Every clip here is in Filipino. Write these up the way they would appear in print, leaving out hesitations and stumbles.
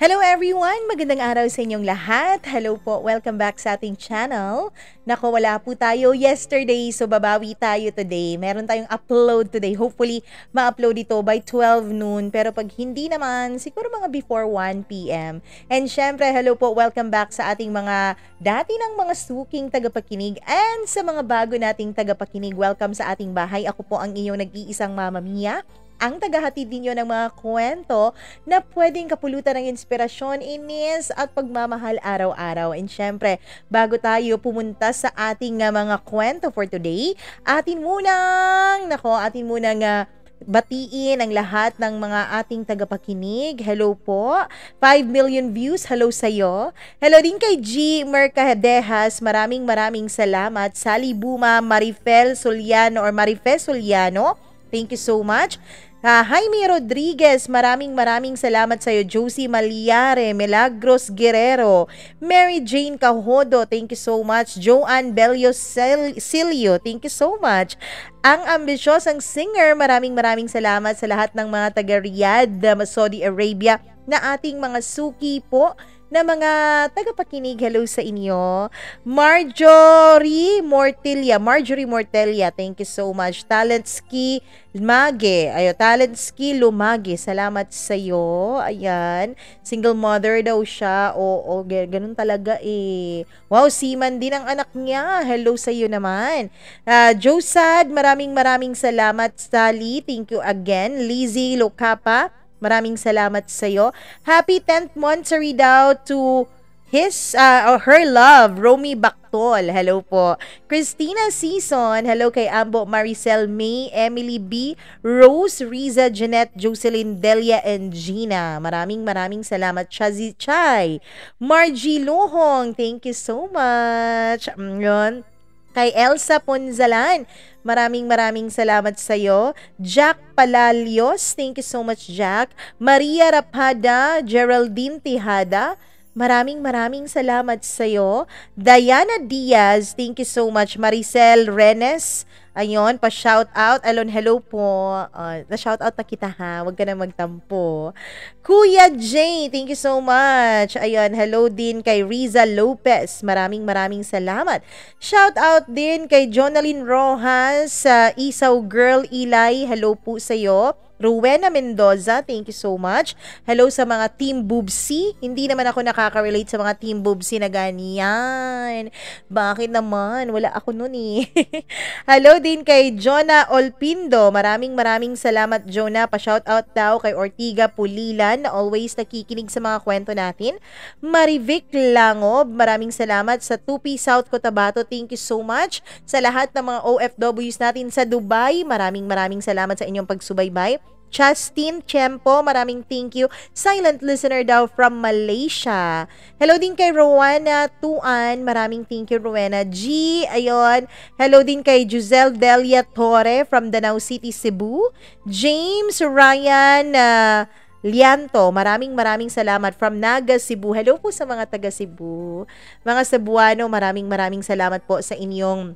Hello everyone! Magandang araw sa inyong lahat. Hello po, welcome back sa ating channel. Nako, wala po tayo yesterday, so babawi tayo today. Meron tayong upload today. Hopefully, ma-upload ito by 12 noon. Pero pag hindi naman, siguro mga before 1 p.m. And syempre, hello po, welcome back sa ating mga dati ng mga suking tagapakinig and sa mga bago nating tagapakinig. Welcome sa ating bahay. Ako po ang inyong nag-iisang Mama Mia, ang tagahatid ninyo ng mga kwento na pwedeng kapulutan ng inspirasyon, inis at pagmamahal araw-araw. And syempre, bago tayo pumunta sa ating mga kwento for today, atin munang batiin ang lahat ng mga ating tagapakinig. Hello po. 5 million views. Hello sa'yo. Hello din kay G. Mercadejas. Maraming salamat. Sally Buma, Marifel Soliano. Thank you so much. Jaime Rodriguez, maraming salamat sa iyo. Josie Maliare, Milagros Guerrero, Mary Jane Cahodo, thank you so much. Joanne Bello Silio, thank you so much. Ang ambisyosang singer, maraming salamat sa lahat ng mga taga-Riyadh, Saudi Arabia, na ating mga suki po na mga tagapakinig. Hello sa inyo. Marjorie Mortelia, thank you so much. Talentski Lumage, salamat sa iyo. Ayan, single mother daw siya. Oo, ganun talaga eh. Wow, seaman din ang anak niya. Hello sa iyo naman. Josad, maraming salamat. Sally, thank you again. Lizzie Locapa, maraming salamat sa iyo. Happy 10th monthsary daw to her love, Romy Bactol. Hello po. Christina Season, hello kay Ambo, Maricel May, Emily B, Rose, Riza, Jeanette, Jocelyn, Delia, and Gina. Maraming salamat. Chazi Chay, Margie Lohong, thank you so much. Yun. Kay Elsa Ponzalan, maraming salamat sa iyo. Jack Palalios, thank you so much, Jack. Maria Rapada, Geraldine Tihada, maraming salamat sa iyo. Diana Diaz, thank you so much. Maricel Renes, ayun, pa-shout out. Alon, hello po. Na-shout out na kita ha. Huwag ka na magtampo. Kuya J, thank you so much. Ayun, hello din kay Riza Lopez. Maraming salamat. Shout out din kay Jonalyn Rojas, Isaw Girl Eli. Hello po sa iyo. Rowena Mendoza, thank you so much. Hello sa mga Team Boobsy. Hindi naman ako nakaka-relate sa mga Team Boobsy na ganyan. Bakit naman? Wala ako nun eh. Hello din kay Jonah Olpindo. Maraming salamat, Jonah. Pa-shoutout daw kay Ortiga Pulilan na always nakikinig sa mga kwento natin. Marivic Langob, maraming salamat. Sa Tupi, South Cotabato, thank you so much. Sa lahat ng mga OFWs natin sa Dubai, maraming salamat sa inyong pagsubaybay. Justin Chempo, maraming thank you. Silent listener daw from Malaysia. Hello din kay Rowena Tuan, maraming thank you, Rowena G. Ayun. Hello din kay Giselle Delia Torre from Danau City, Cebu. James Ryan Lianto, maraming salamat from Naga, Cebu. Hello po sa mga taga Cebu. Mga Cebuano, maraming salamat po sa inyong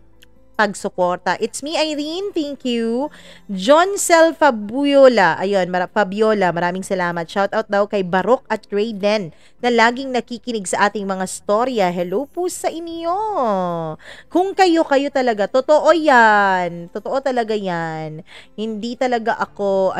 pagsuporta. It's me, Irene. Thank you. John Cel Fabiola. Ayun, Fabiola. Maraming salamat. Shout out daw kay Barok at Rayden na laging nakikinig sa ating mga storya. Hello po sa inyo. Kung kayo talaga, totoo yan. Totoo talaga yan. Hindi talaga ako,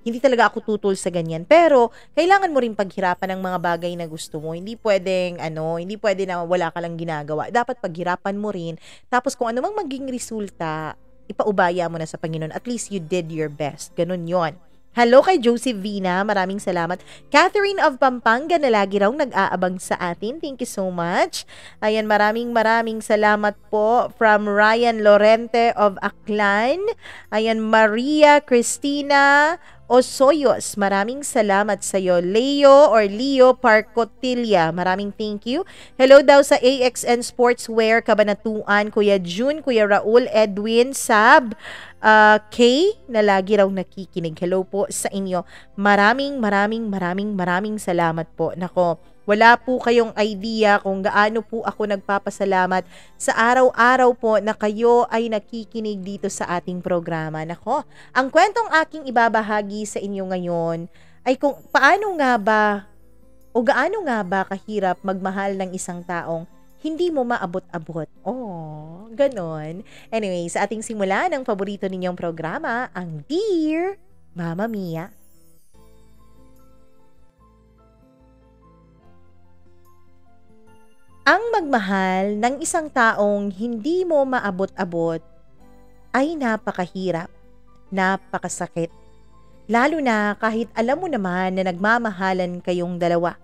hindi talaga ako tutol sa ganyan. Pero, kailangan mo rin paghirapan ng mga bagay na gusto mo. Hindi pwedeng, hindi pwede na wala ka lang ginagawa. Dapat paghirapan mo rin. Tapos, kung ano mang maging resulta, ipaubaya mo na sa Panginoon. At least you did your best. Ganun yon. Hello kay Josephina, maraming salamat. Catherine of Pampanga na lagi raw nag-aabang sa atin. Thank you so much. Ayan, maraming salamat po from Ryan Lorente of Aklan. Ayan, Maria Cristina Osoyos, maraming salamat sa iyo. Leo Parcotilia, maraming thank you. Hello daw sa AXN Sportswear, Cabanatuan, Kuya June, Kuya Raul, Edwin, Sab, Kay, na lagi raw nakikinig. Hello po sa inyo. Maraming salamat po. Nako, wala po kayong idea kung gaano po ako nagpapasalamat sa araw-araw po na kayo ay nakikinig dito sa ating programa. Nako, ang kwentong aking ibabahagi sa inyo ngayon ay kung paano nga ba o gaano nga ba kahirap magmahal ng isang taong hindi mo maabot-abot. Oh, ganon. Anyway, sa ating simula ng paborito ninyong programa, ang Dear Mama Mia. Ang magmahal ng isang taong hindi mo maabot-abot ay napakahirap, napakasakit. Lalo na kahit alam mo naman na nagmamahalan kayong dalawa.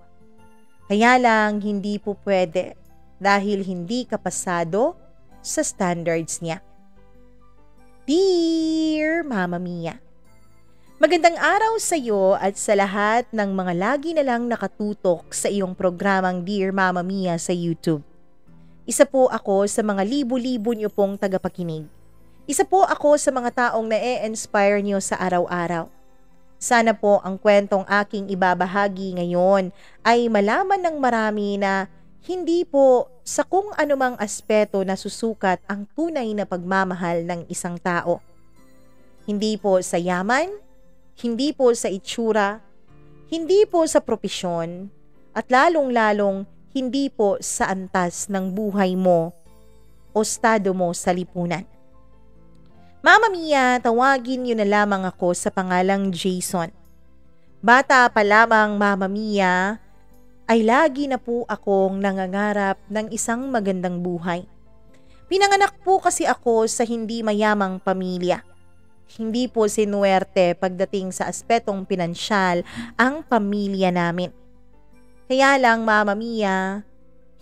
Kaya lang hindi po pwede dahil hindi ka pasado sa standards niya. Dear Mama Mia, magandang araw sa iyo at sa lahat ng mga lagi na lang nakatutok sa iyong programang Dear Mama Mia sa YouTube. Isa po ako sa mga libo-libo niyo pong tagapakinig. Isa po ako sa mga taong na-e-inspire niyo sa araw-araw. Sana po ang kwentong aking ibabahagi ngayon ay malaman ng marami na hindi po sa kung anumang aspeto na susukat ang tunay na pagmamahal ng isang tao. Hindi po sa yaman, hindi po sa itsura, hindi po sa propesyon, at lalong-lalong hindi po sa antas ng buhay mo o estado mo sa lipunan. Mama Mia, tawagin niyo na lamang ako sa pangalang Jason. Bata pa lamang Mama Mia, ay lagi na po akong nangangarap ng isang magandang buhay. Pinanganak po kasi ako sa hindi mayamang pamilya. Hindi po sinuwerte pagdating sa aspetong pinansyal ang pamilya namin. Kaya lang Mama Mia,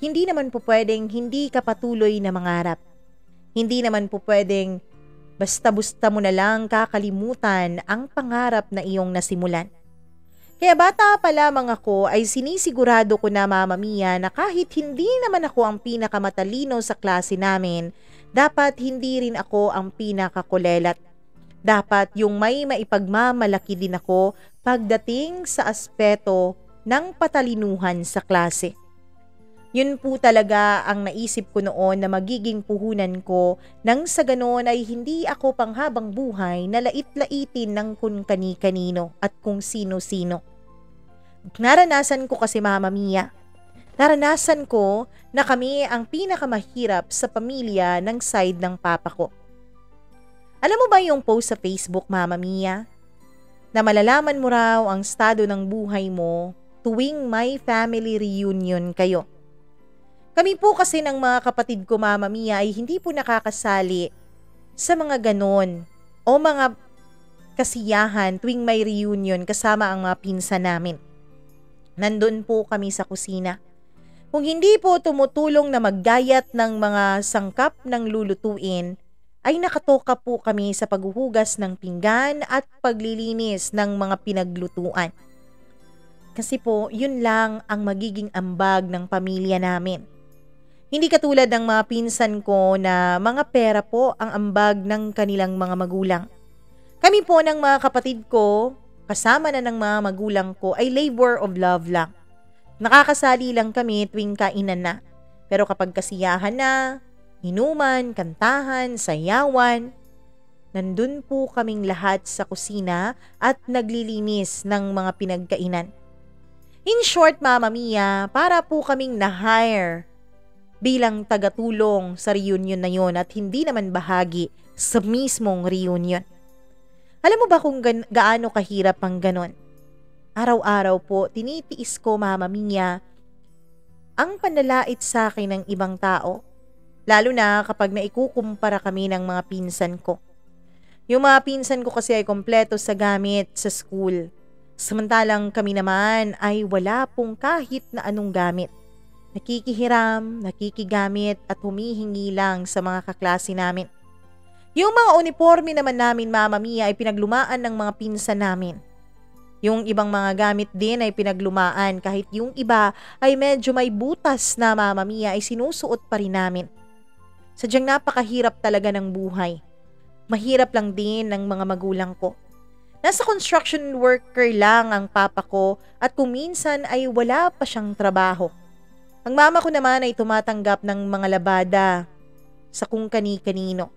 hindi naman po pwedeng hindi ka patuloy na mangarap. Hindi naman po pwedeng basta-busta mo na lang kakalimutan ang pangarap na iyong nasimulan. Kaya bata pa lamang ako ay sinisigurado ko na Mama Mia na kahit hindi naman ako ang pinakamatalino sa klase namin, dapat hindi rin ako ang pinakakulelat. Dapat yung may maipagmamalaki din ako pagdating sa aspeto ng patalinuhan sa klase. Yun po talaga ang naisip ko noon na magiging puhunan ko nang sa ganon ay hindi ako panghabang buhay na lait-laitin ng kung kani-kanino at kung sino-sino. Naranasan ko kasi Mama Mia. Naranasan ko na kami ang pinakamahirap sa pamilya ng side ng papa ko. Alam mo ba yung post sa Facebook Mama Mia? Na malalaman mo raw ang estado ng buhay mo tuwing may family reunion kayo. Kami po kasi ng mga kapatid ko Mama Mia ay hindi po nakakasali sa mga ganon o mga kasiyahan tuwing may reunion kasama ang mga pinsan namin. Nandun po kami sa kusina. Kung hindi po tumutulong na maggayat ng mga sangkap ng lulutuin, ay nakatoka po kami sa paghuhugas ng pinggan at paglilinis ng mga pinaglutuan. Kasi po yun lang ang magiging ambag ng pamilya namin. Hindi katulad ng mga pinsan ko na mga pera po ang ambag ng kanilang mga magulang. Kami po ng mga kapatid ko, kasama na ng mga magulang ko ay labor of love lang. Nakakasali lang kami tuwing kainan na. Pero kapag kasiyahan na, inuman, kantahan, sayawan, nandun po kaming lahat sa kusina at naglilinis ng mga pinagkainan. In short, Mama Mia, para po kaming na-hire bilang tagatulong sa reunion na yon at hindi naman bahagi sa mismong reunion. Alam mo ba kung gaano kahirap ang ganon? Araw-araw po tinitiis ko Mama Mia ang panlalait sa akin ng ibang tao, lalo na kapag naikukumpara kami ng mga pinsan ko. Yung mga pinsan ko kasi ay kompleto sa gamit sa school, samantalang kami naman ay wala pong kahit na anong gamit. Nakikihiram, nakikigamit at humihingi lang sa mga kaklase namin. Yung mga uniforme naman namin Mama Mia ay pinaglumaan ng mga pinsan namin. Yung ibang mga gamit din ay pinaglumaan kahit yung iba ay medyo may butas na Mama Mia ay sinusuot pa rin namin. Sadyang napakahirap talaga ng buhay. Mahirap lang din ng mga magulang ko. Nasa construction worker lang ang papa ko at kung minsan ay wala pa siyang trabaho. Ang mama ko naman ay tumatanggap ng mga labada sa kung kani-kanino.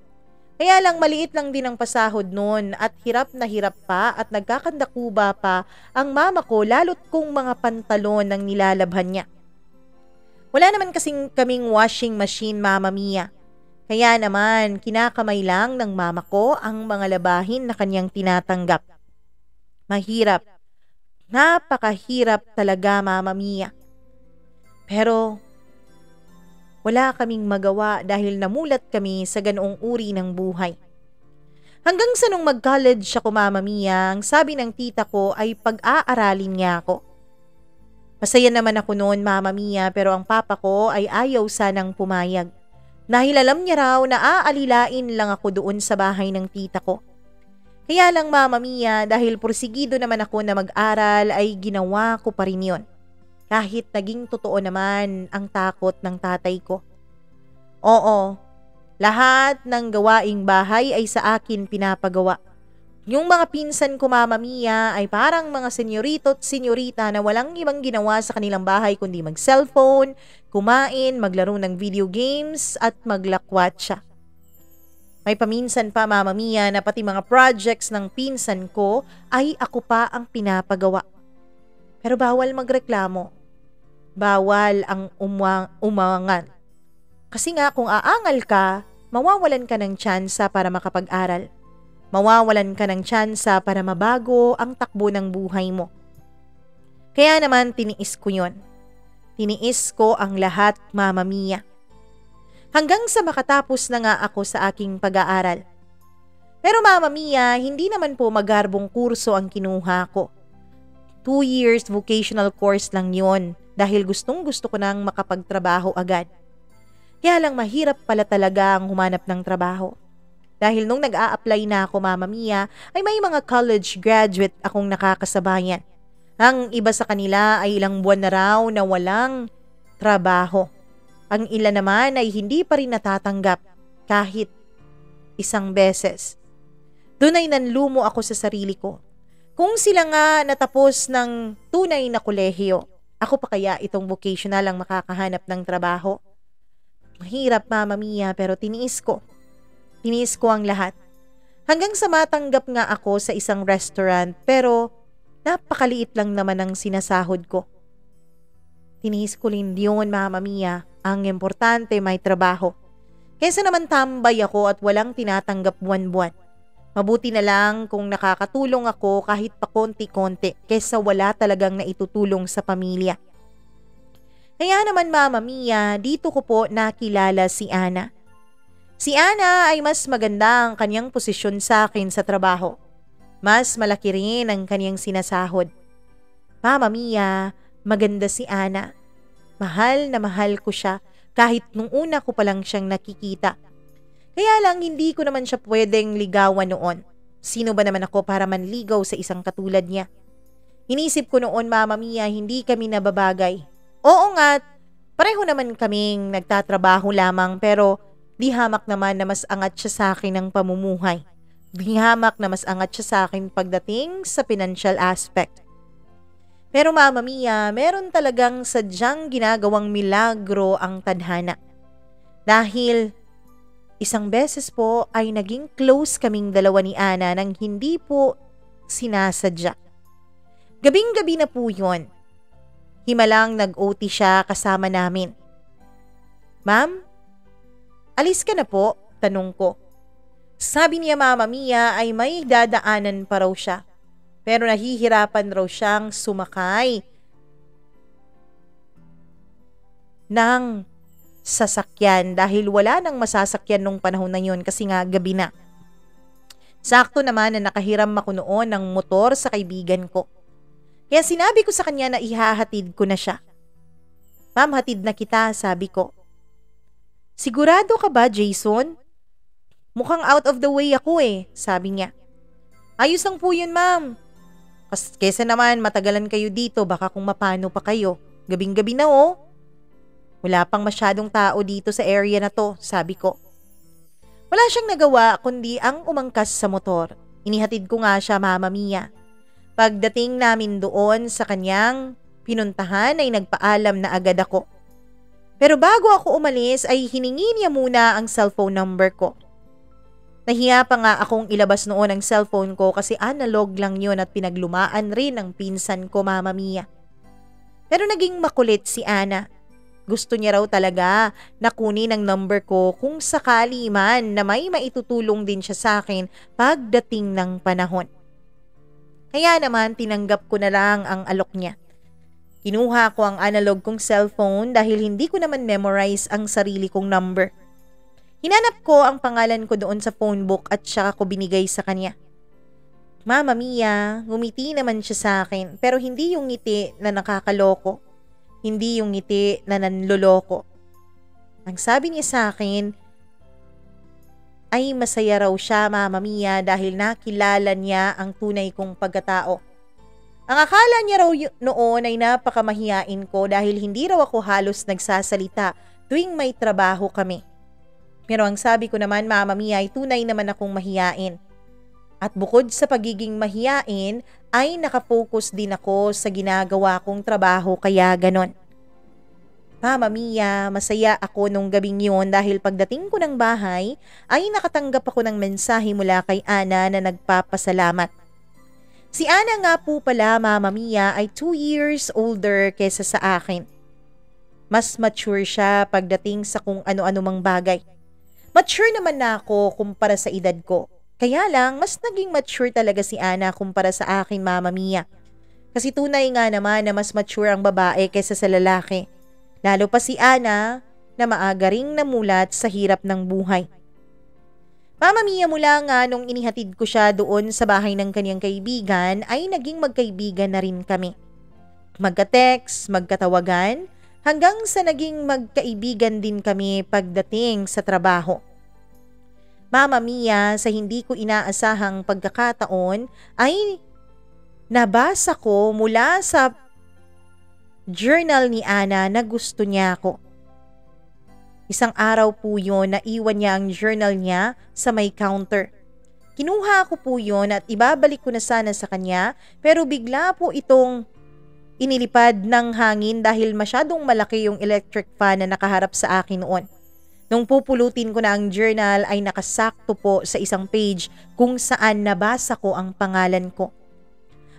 Kaya lang maliit lang din ang pasahod noon at hirap na hirap pa at nagkakandakuba pa ang mama ko lalo't kung mga pantalon ang nilalabhan niya. Wala naman kasing kaming washing machine, Mama Mia. Kaya naman kinakamay lang ng mama ko ang mga labahin na kanyang tinatanggap. Mahirap. Napakahirap talaga, Mama Mia. Pero wala kaming magawa dahil namulat kami sa ganoong uri ng buhay. Hanggang sa nung mag-college ako, Mama Mia, ang sabi ng tita ko ay pag-aaralin niya ako. Masaya naman ako noon, Mama Mia, pero ang papa ko ay ayaw sanang pumayag. Dahil alam niya raw na aalilain lang ako doon sa bahay ng tita ko. Kaya lang, Mama Mia, dahil porsigido naman ako na mag-aral ay ginawa ko pa rin yun. Kahit naging totoo naman ang takot ng tatay ko. Oo, lahat ng gawaing bahay ay sa akin pinapagawa. Yung mga pinsan ko, Mama Mia, ay parang mga senyorito at senyorita na walang ibang ginawa sa kanilang bahay kundi mag-cellphone, kumain, maglaro ng video games at maglakwatsa. May paminsan pa, Mama Mia, na pati mga projects ng pinsan ko ay ako pa ang pinapagawa. Pero bawal magreklamo. Bawal ang umangal. Kasi nga kung aangal ka, mawawalan ka ng tsansa para makapag-aral. Mawawalan ka ng tsansa para mabago ang takbo ng buhay mo. Kaya naman tiniis ko yon. Tiniis ko ang lahat, Mama Mia. Hanggang sa makatapos na nga ako sa aking pag-aaral. Pero Mama Mia, hindi naman po magarbong kurso ang kinuha ko. 2 years vocational course lang yon dahil gustong-gusto ko nang makapagtrabaho agad. Kaya lang mahirap pala talaga ang humanap ng trabaho. Dahil nung nag-a-apply na ako, Mama Mia, ay may mga college graduate akong nakakasabayan. Ang iba sa kanila ay ilang buwan na raw na walang trabaho. Ang ilan naman ay hindi pa rin natatanggap kahit isang beses. Doon ay nanlumo ako sa sarili ko. Kung sila nga natapos ng tunay na kolehiyo, ako pa kaya itong vocational ang makakahanap ng trabaho? Mahirap, Mama Mia, pero tiniis ko. Tiniis ko ang lahat. Hanggang sa matanggap nga ako sa isang restaurant pero napakaliit lang naman ang sinasahod ko. Tiniis ko rin yun, Mama Mia. Ang importante may trabaho. Kesa naman tambay ako at walang tinatanggap buwan-buwan. Mabuti na lang kung nakakatulong ako kahit pa konti-konti kesa wala talagang naitutulong sa pamilya. Kaya naman, Mama Mia, dito ko po nakilala si Ana. Si Ana ay mas maganda ang kanyang posisyon sa akin sa trabaho. Mas malaki rin ang kanyang sinasahod. Mama Mia, maganda si Ana. Mahal na mahal ko siya kahit nung una ko pa lang siyang nakikita. Kaya lang hindi ko naman siya pwedeng ligawan noon. Sino ba naman ako para manligaw sa isang katulad niya? Inisip ko noon, Mama Mia, hindi kami nababagay. Oo nga, pareho naman kaming nagtatrabaho lamang pero di hamak naman na mas angat siya sa akin ng pamumuhay. Di hamak na mas angat siya sa akin pagdating sa financial aspect. Pero Mama Mia, meron talagang sadyang ginagawang milagro ang tadhana. Dahil isang beses po ay naging close kaming dalawa ni Ana nang hindi po sinasadya. Gabing-gabi na po yun. Himalang nag-OT siya kasama namin. Ma'am, alis ka na po? Tanong ko. Sabi niya, Mama Mia, ay may dadaanan pa raw siya. Pero nahihirapan raw siyang sumakay ng sasakyan dahil wala nang masasakyan nung panahon na yun kasi nga gabi na. Sakto naman na nakahiram ako noon ng motor sa kaibigan ko. Kaya sinabi ko sa kanya na ihahatid ko na siya. Ma'am, hatid na kita, sabi ko. Sigurado ka ba, Jason? Mukhang out of the way ako sabi niya. Ayos lang po yun, ma'am. Kesa naman matagalan kayo dito, baka kung mapano pa kayo. Gabing-gabi na Wala pang masyadong tao dito sa area na to, sabi ko. Wala siyang nagawa kundi ang umangkas sa motor. Inihatid ko nga siya, Mama Mia. Pagdating namin doon sa kanyang pinuntahan ay nagpaalam na agad ako. Pero bago ako umalis ay hiningi niya muna ang cellphone number ko. Nahiya pa nga akong ilabas noon ang cellphone ko kasi analog lang yun at pinaglumaan rin ng pinsan ko, Mama Mia. Pero naging makulit si Ana. Gusto niya raw talaga na kunin ang number ko kung sakali man na may maitutulong din siya sa akin pagdating ng panahon. Kaya naman tinanggap ko na lang ang alok niya. Kinuha ko ang analog kong cellphone dahil hindi ko naman memorize ang sarili kong number. Hinanap ko ang pangalan ko doon sa phone book at saka ko binigay sa kanya. Mama Mia, ngumiti naman siya sa akin pero hindi yung ngiti na nakakaloko. Hindi yung ngiti na nanloloko. Ang sabi niya sa akin ay masaya raw siya, Mama Mia, dahil nakilala niya ang tunay kong pagkatao. Ang akala niya raw noon ay napakamahiyain ko dahil hindi raw ako halos nagsasalita tuwing may trabaho kami. Pero ang sabi ko naman, Mama Mia, ay tunay naman akong mahiyain. At bukod sa pagiging mahiyain, ay nakafocus din ako sa ginagawa kong trabaho kaya ganon. Mama Mia, masaya ako nung gabing yun dahil pagdating ko ng bahay ay nakatanggap ako ng mensahe mula kay Ana na nagpapasalamat. Si Ana nga po pala, Mama Mia, ay 2 years older kesa sa akin. Mas mature siya pagdating sa kung ano-ano mang bagay. Mature naman na ako kumpara sa edad ko. Kaya lang, mas naging mature talaga si Ana kumpara sa akin, Mama Mia. Kasi tunay nga naman na mas mature ang babae kaysa sa lalaki. Lalo pa si Ana na maaga ring namulat sa hirap ng buhay. Mama Mia, mula nga nung inihatid ko siya doon sa bahay ng kanyang kaibigan ay naging magkaibigan na rin kami. Magka-text, magkatawagan, hanggang sa naging magkaibigan din kami pagdating sa trabaho. Mama Mia, sa hindi ko inaasahang pagkakataon ay nabasa ko mula sa journal ni Ana na gusto niya ako. Isang araw po yun na iwan niya ang journal niya sa may counter. Kinuha ko po yun at ibabalik ko na sana sa kanya pero bigla po itong inilipad ng hangin dahil masyadong malaki yung electric fan na nakaharap sa akin noon. Nung pupulutin ko na ang journal ay nakasakto po sa isang page kung saan nabasa ko ang pangalan ko.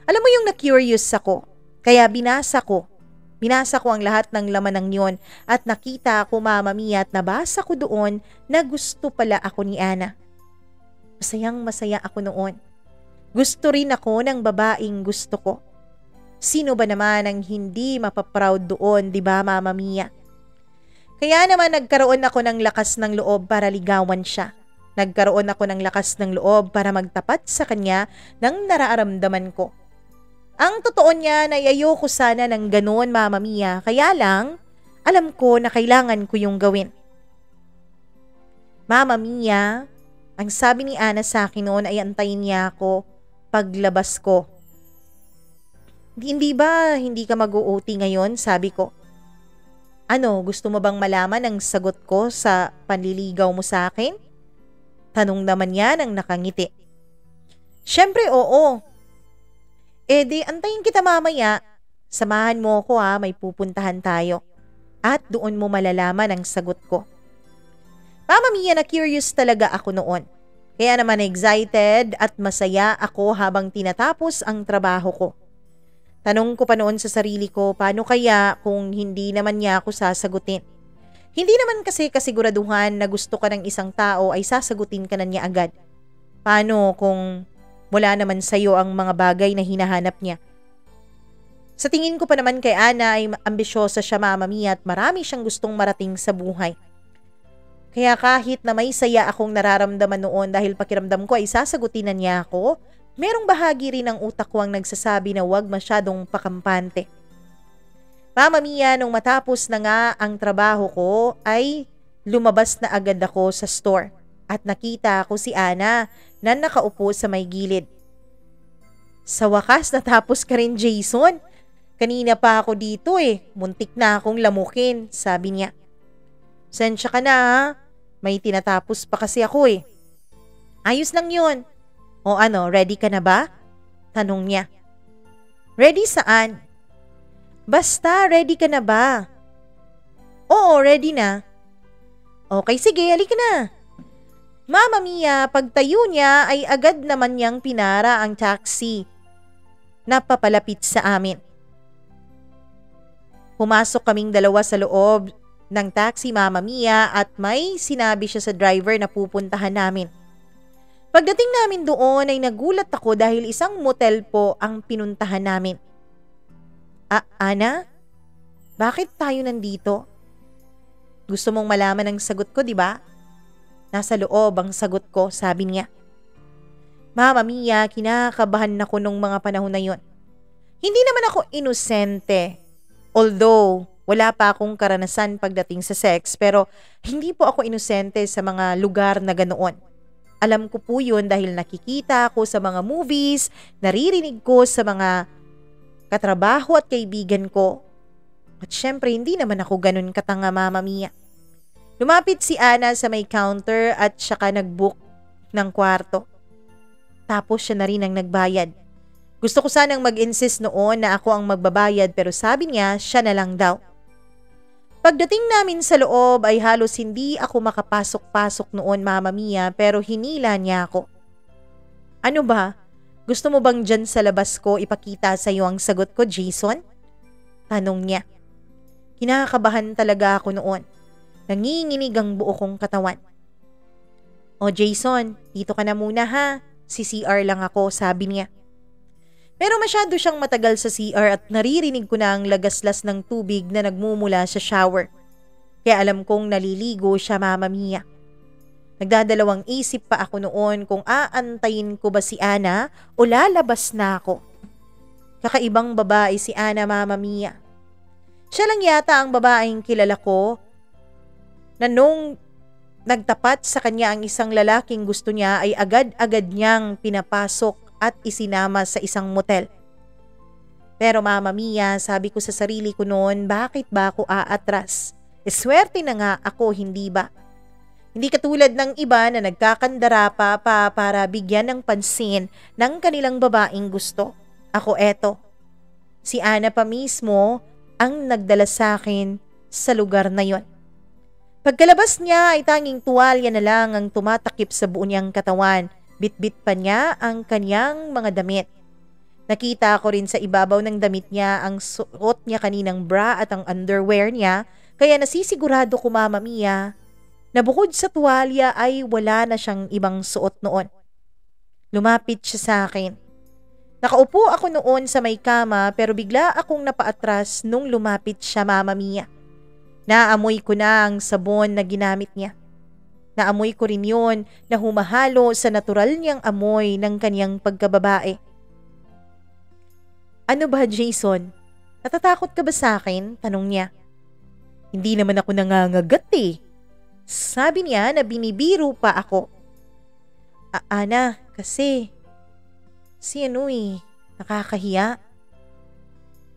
Alam mo yung na-curious ako, kaya binasa ko. Binasa ko ang lahat ng laman ng yon at nakita ko, Mama Mia, at nabasa ko doon na gusto pala ako ni Ana. Masayang masaya ako noon. Gusto rin ako ng babaeng gusto ko. Sino ba naman ang hindi mapaproud doon, di ba, Mama Mia? Kaya naman nagkaroon ako ng lakas ng loob para ligawan siya. Nagkaroon ako ng lakas ng loob para magtapat sa kanya ng nararamdaman ko. Ang totoo niya na ayoko sana ng ganoon, Mama Mia, kaya lang alam ko na kailangan ko yung gawin. Mama Mia, ang sabi ni Ana sa akin noon ay antayin niya ako paglabas ko. Hindi ba hindi ka mag-OT ngayon? Sabi ko. Ano, gusto mo bang malaman ang sagot ko sa panliligaw mo sa akin? Tanong naman niya nang nakangiti. Siyempre oo. Di antayin kita mamaya. Samahan mo ako may pupuntahan tayo. At doon mo malalaman ang sagot ko. Mama Mia, na curious talaga ako noon. Kaya naman excited at masaya ako habang tinatapos ang trabaho ko. Tanong ko pa noon sa sarili ko, paano kaya kung hindi naman niya ako sasagutin? Hindi naman kasi kasiguraduhan na gusto ka ng isang tao ay sasagutin ka na niya agad. Paano kung wala naman sa'yo ang mga bagay na hinahanap niya? Sa tingin ko pa naman kay Ana ay ambisyosa siya, Mama Mia, at marami siyang gustong marating sa buhay. Kaya kahit na may saya akong nararamdaman noon dahil pakiramdam ko ay sasagutin na niya ako, merong bahagi rin ng utak ko ang nagsasabi na huwag masyadong pakampante. Mama Mia, nung matapos na nga ang trabaho ko ay lumabas na agad ako sa store at nakita ko si Ana na nakaupo sa may gilid. Sa wakas natapos ka rin, Jason. Kanina pa ako dito muntik na akong lamukin, sabi niya. Sensya ka na may tinatapos pa kasi ako Ayos lang yun. O ano, ready ka na ba? Tanong niya. Ready saan? Basta, ready ka na ba? Oo, ready na. Okay, sige, halika na. Mama Mia, pagtayo niya ay agad naman niyang pinara ang taxi na papalapit sa amin. Pumasok kaming dalawa sa loob ng taxi, Mama Mia, at may sinabi siya sa driver na pupuntahan namin. Pagdating namin doon ay nagulat ako dahil isang motel po ang pinuntahan namin. Ana? Bakit tayo nandito? Gusto mong malaman ang sagot ko, di ba? Nasa loob ang sagot ko, sabi niya. Mama Mia, kinakabahan ako nung mga panahon na yon. Hindi naman ako inosente. Although, wala pa akong karanasan pagdating sa sex, pero hindi po ako inosente sa mga lugar na ganoon. Alam ko po yun dahil nakikita ko sa mga movies, naririnig ko sa mga katrabaho at kaibigan ko. At syempre, hindi naman ako ganun katanga, Mama Mia. Lumapit si Ana sa may counter at saka nag-book ng kwarto. Tapos siya na rin ang nagbayad. Gusto ko sanang mag-insist noon na ako ang magbabayad pero sabi niya siya na lang daw. Pagdating namin sa loob ay halos hindi ako makapasok-pasok noon, Mama Mia, pero hinila niya ako. Ano ba? Gusto mo bang dyan sa labas ko ipakita sa iyo ang sagot ko, Jason? Tanong niya. Kinakabahan talaga ako noon. Nanginginig ang buo kong katawan. O Jason, dito ka na muna ha. Si CR lang ako, sabi niya. Pero masyado siyang matagal sa CR at naririnig ko na ang lagaslas ng tubig na nagmumula sa shower. Kaya alam kong naliligo siya, Mama Mia. Nagdadalawang isip pa ako noon kung aantayin ko ba si Ana o lalabas na ako. Kakaibang babae si Ana, Mama Mia. Siya lang yata ang babaeng kilala ko na nung nagtapat sa kanya ang isang lalaking gusto niya ay agad-agad niyang pinapasok at isinama sa isang motel. Pero Mama Mia, sabi ko sa sarili ko noon, bakit ba ako aatras? Swerte na nga ako, hindi ba? Hindi katulad ng iba na nagkakandara pa para bigyan ng pansin ng kanilang babaeng gusto. Ako eto. Si Ana pa mismo ang nagdala sa akin sa lugar na yon. Pagkalabas niya ay tanging tuwalya na lang ang tumatakip sa buo niyang katawan. Bitbit pa niya ang kanyang mga damit. Nakita ko rin sa ibabaw ng damit niya ang suot niya kaninang bra at ang underwear niya, kaya nasisigurado ko, Mama Mia, na bukod sa tuwalya ay wala na siyang ibang suot noon. Lumapit siya sa akin. Nakaupo ako noon sa may kama pero bigla akong napaatras nung lumapit siya, Mama Mia. Naamoy ko na ang sabon na ginamit niya. Naamoy ko rin yun na humahalo sa natural niyang amoy ng kanyang pagkababae. Ano ba, Jason? Natatakot ka ba sa akin? Tanong niya. Hindi naman ako nangangagat eh. Sabi niya na binibiro pa ako. Ana, kasi si nakakahiya.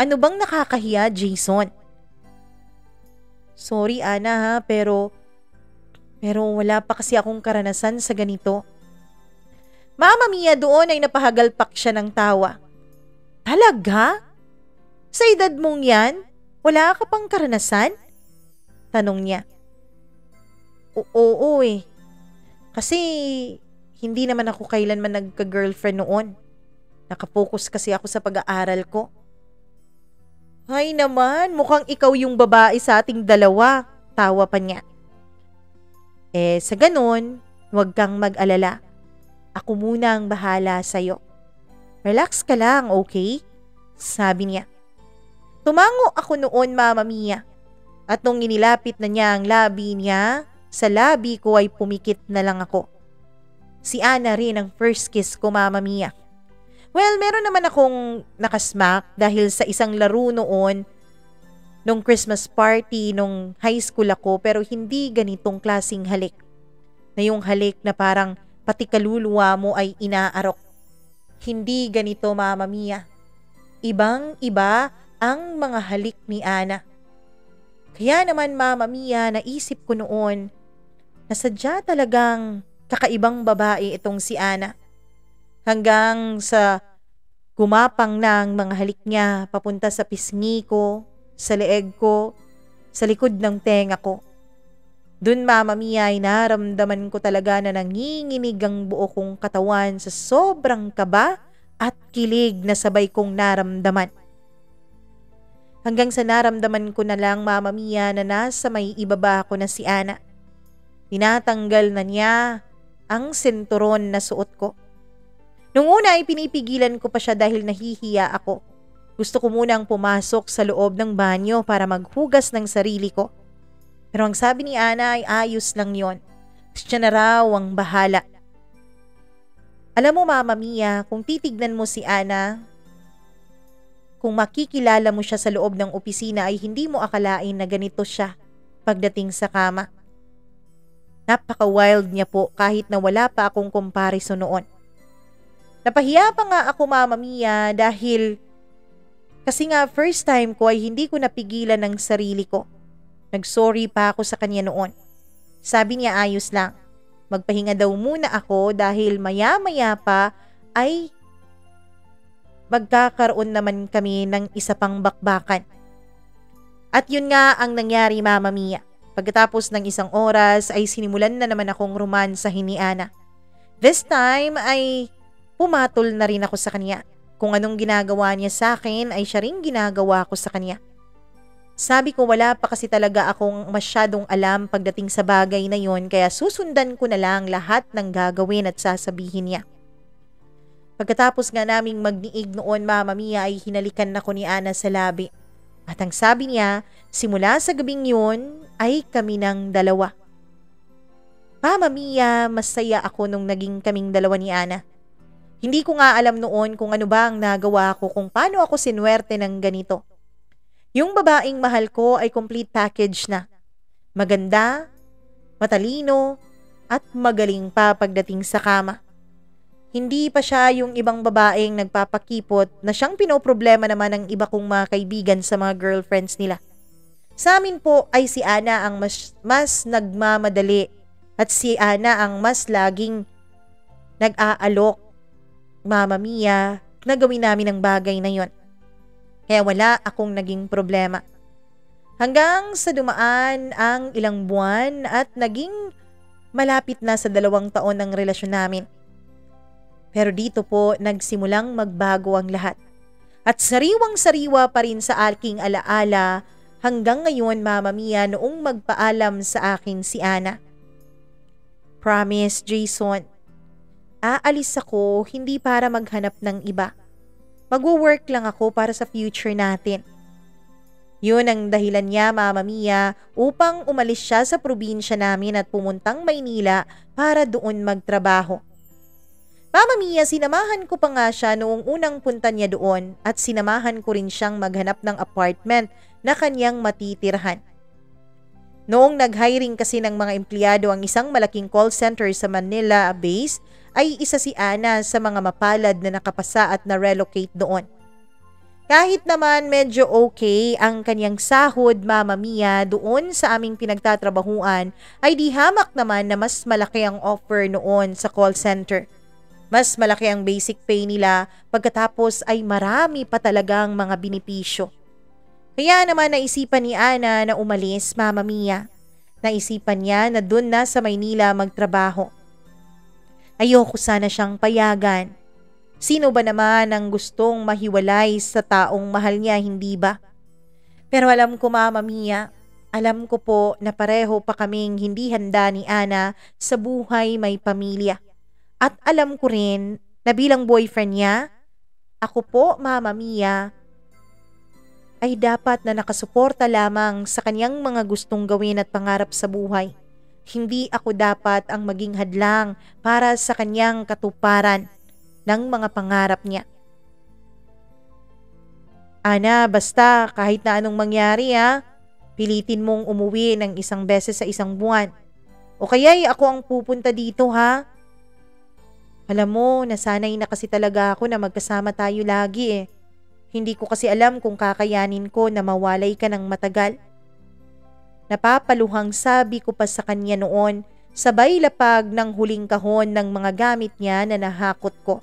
Ano bang nakakahiya, Jason? Sorry Ana ha, pero wala pa kasi akong karanasan sa ganito. Mama Mia, doon ay napahagalpak siya ng tawa. Talaga? Sa edad mong yan, wala ka pang karanasan? Tanong niya. Oo eh. Kasi hindi naman ako kailanman nagka-girlfriend noon. Nakapokus kasi ako sa pag-aaral ko. Ay naman, mukhang ikaw yung babae sa ating dalawa. Tawa pa niya. Sa ganun, huwag kang mag-alala. Ako muna ang bahala sa'yo. Relax ka lang, okay? Sabi niya. Tumango ako noon, Mama Mia. At nung inilapit na niya ang labi niya, sa labi ko ay pumikit na lang ako. Si Ana rin ang first kiss ko, Mama Mia. Well, meron naman akong nakasmack dahil sa isang laro noon nung Christmas party nung high school ako, pero hindi ganitong klaseng halik. Na yung halik na parang pati kaluluwa mo ay inaarok. Hindi ganito, Mama Mia. Ibang-iba ang mga halik ni Ana. Kaya naman, Mama Mia, naisip ko noon na sadya talagang kakaibang babae itong si Ana. Hanggang sa gumapang ng mga halik niya papunta sa pisngi ko, sa leeg ko, sa likod ng tenga ko. Dun Mama Mia ay naramdaman ko talaga na nanginginig ang buo kong katawan sa sobrang kaba at kilig na sabay kong naramdaman. Hanggang sa naramdaman ko na lang Mama Mia na nasa may ibaba ko na si Ana. Tinatanggal na niya ang sinturon na suot ko. Nung una ay pinipigilan ko pa siya dahil nahihiya ako. Gusto ko munang pumasok sa loob ng banyo para maghugas ng sarili ko. Pero ang sabi ni Ana ay ayos lang yon. Siya na raw ang bahala. Alam mo Mama Mia, kung titignan mo si Ana, kung makikilala mo siya sa loob ng opisina ay hindi mo akalain na ganito siya pagdating sa kama. Napaka-wild niya po kahit na wala pa akong comparison noon. Napahiya pa nga ako Mama Mia dahil kasi nga first time ko ay hindi ko napigilan ng sarili ko. Nag-sorry pa ako sa kanya noon. Sabi niya ayos lang. Magpahinga daw muna ako dahil maya-maya pa ay magkakaroon naman kami ng isa pang bakbakan. At yun nga ang nangyari Mama Mia. Pagkatapos ng isang oras ay sinimulan na naman akong romansahin ni Ana. This time ay pumatol na rin ako sa kanya. Kung anong ginagawa niya sa akin ay siya ring ginagawa ko sa kanya. Sabi ko wala pa kasi talaga akong masyadong alam pagdating sa bagay na yon kaya susundan ko na lang lahat ng gagawin at sasabihin niya. Pagkatapos nga naming magniig noon Mama Mia ay hinalikan ako ni Ana sa labi. At ang sabi niya, simula sa gabing yun ay kami ng dalawa. Mama Mia, masaya ako nung naging kaming dalawa ni Ana. Hindi ko nga alam noon kung ano ba ang nagawa ko kung paano ako sinuwerte ng ganito. Yung babaeng mahal ko ay complete package na. Maganda, matalino, at magaling pa pagdating sa kama. Hindi pa siya yung ibang babaeng nagpapakipot na siyang pinoproblema naman ng iba kong mga kaibigan sa mga girlfriends nila. Sa amin po ay si Ana ang mas nagmamadali at si Ana ang mas laging nag-aalok, Mama Mia, na gawin namin ang bagay na yon. Kaya wala akong naging problema. Hanggang sa dumaan ang ilang buwan at naging malapit na sa 2 taon ng relasyon namin. Pero dito po nagsimulang magbago ang lahat. At sariwang-sariwa pa rin sa aking alaala hanggang ngayon Mama Mia noong magpaalam sa akin si Ana. Promise Jason, aalis ako hindi para maghanap ng iba. Magwo-work lang ako para sa future natin. Yun ang dahilan niya Mama Mia upang umalis siya sa probinsya namin at pumuntang Maynila para doon magtrabaho. Mama Mia, sinamahan ko pa nga siya noong unang punta niya doon at sinamahan ko rin siyang maghanap ng apartment na kanyang matitirhan. Noong nag-hiring kasi ng mga empleyado ang isang malaking call center sa Manila base, ay isa si Ana sa mga mapalad na nakapasa at na-relocate doon. Kahit naman medyo okay ang kanyang sahod Mama Mia doon sa aming pinagtatrabahuan, ay di hamak naman na mas malaki ang offer noon sa call center. Mas malaki ang basic pay nila pagkatapos ay marami pa talagang mga benepisyo. Kaya naman naisipan ni Ana na umalis Mama Mia. Naisipan niya na doon na sa Maynila magtrabaho. Ayoko sana siyang payagan. Sino ba naman ang gustong mahiwalay sa taong mahal niya, hindi ba? Pero alam ko Mama Mia, alam ko po na pareho pa kaming hindi handa ni Ana sa buhay may pamilya. At alam ko rin na bilang boyfriend niya, ako po Mama Mia, ay dapat na nakasuporta lamang sa kanyang mga gustong gawin at pangarap sa buhay. Hindi ako dapat ang maging hadlang para sa kanyang katuparan ng mga pangarap niya. Ana, basta kahit na anong mangyari pilitin mong umuwi ng 1 beses sa 1 buwan. O kaya'y ako ang pupunta dito ha. Alam mo, nasanay na kasi talaga ako na magkasama tayo lagi Hindi ko kasi alam kung kakayanin ko na mawalay ka ng matagal. Napapaluhang sabi ko pa sa kanya noon, sabay lapag ng huling kahon ng mga gamit niya na nahakot ko.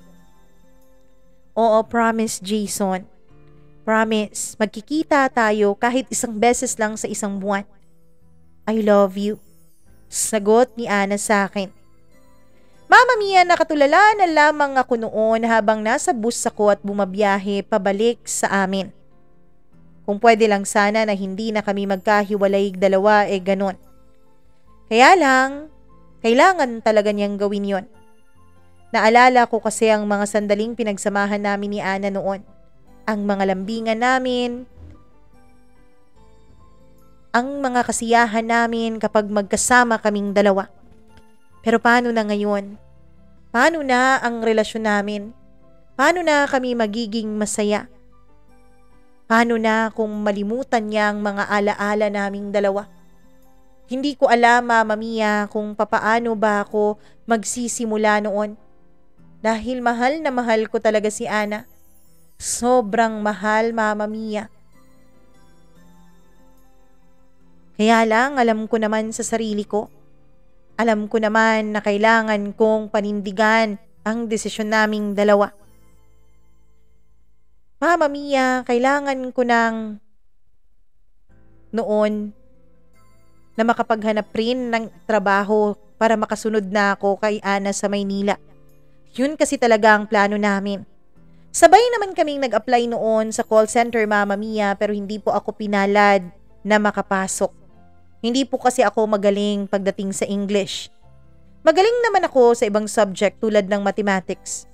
Oo, promise Jason. Promise, magkikita tayo kahit 1 beses lang sa 1 buwan. I love you. Sagot ni Ana sa akin. Mama Mia, nakatulala na lamang ako noon habang nasa bus ako at bumabiyahe pabalik sa amin. Kung pwede lang sana na hindi na kami magkahiwalay dalawa ganon. Kaya lang, kailangan talaga niyang gawin yon. Naalala ko kasi ang mga sandaling pinagsamahan namin ni Ana noon. Ang mga lambingan namin, ang mga kasiyahan namin kapag magkasama kaming dalawa. Pero paano na ngayon? Paano na ang relasyon namin? Paano na kami magiging masaya? Paano na kung malimutan niya ang mga alaala naming dalawa? Hindi ko alam, Mama Mia, kung papaano ba ako magsisimula noon. Dahil mahal na mahal ko talaga si Ana. Sobrang mahal, Mama Mia. Kaya lang, alam ko naman sa sarili ko. Alam ko naman na kailangan kong panindigan ang desisyon naming dalawa. Mama Mia, kailangan ko ng noon na makapaghanap rin ng trabaho para makasunod na ako kay Ana sa Maynila. Yun kasi talaga ang plano namin. Sabay naman kaming nag-apply noon sa call center, Mama Mia, pero hindi po ako pinalad na makapasok. Hindi po kasi ako magaling pagdating sa English. Magaling naman ako sa ibang subject tulad ng mathematics.